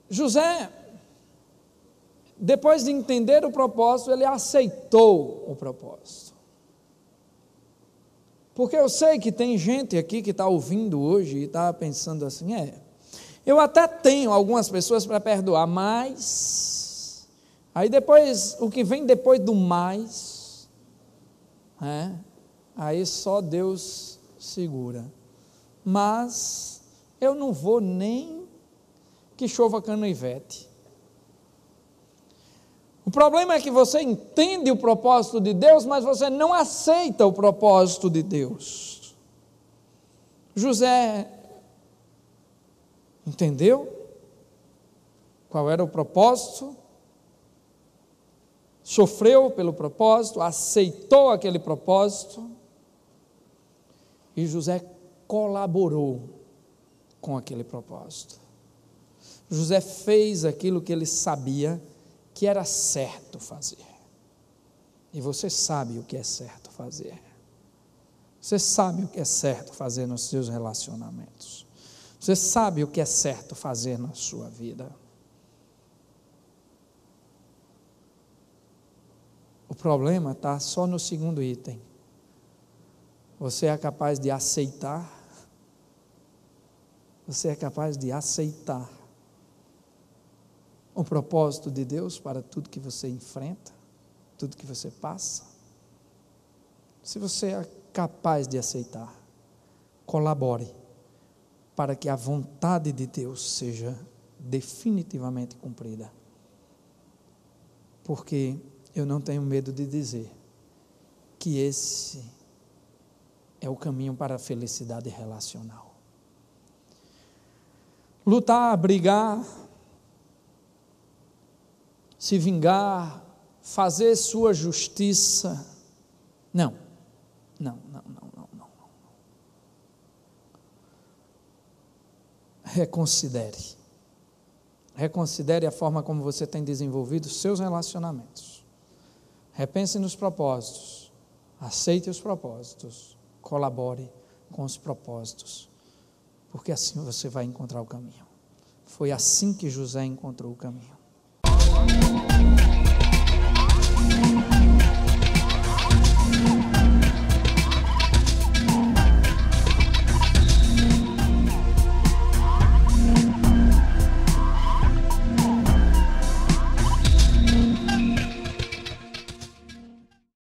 José, depois de entender o propósito, ele aceitou o propósito. Porque eu sei que tem gente aqui que está ouvindo hoje e está pensando assim: eu até tenho algumas pessoas para perdoar, mas aí depois, o que vem depois do mais, aí só Deus segura. Mas eu não vou nem que chova canivete. O problema é que você entende o propósito de Deus, mas você não aceita o propósito de Deus. José entendeu qual era o propósito, sofreu pelo propósito, aceitou aquele propósito, e José colaborou com aquele propósito. José fez aquilo que ele sabia que era certo fazer. E você sabe o que é certo fazer. Você sabe o que é certo fazer nos seus relacionamentos. Você sabe o que é certo fazer na sua vida. O problema está só no segundo item. Você é capaz de aceitar? Você é capaz de aceitar o propósito de Deus para tudo que você enfrenta, tudo que você passa? Se você é capaz de aceitar, colabore para que a vontade de Deus seja definitivamente cumprida. Porque eu não tenho medo de dizer que esse é o caminho para a felicidade relacional. Lutar, brigar, se vingar, fazer sua justiça, não. Reconsidere a forma como você tem desenvolvido seus relacionamentos. Repense nos propósitos, aceite os propósitos, colabore com os propósitos, porque assim você vai encontrar o caminho. Foi assim que José encontrou o caminho.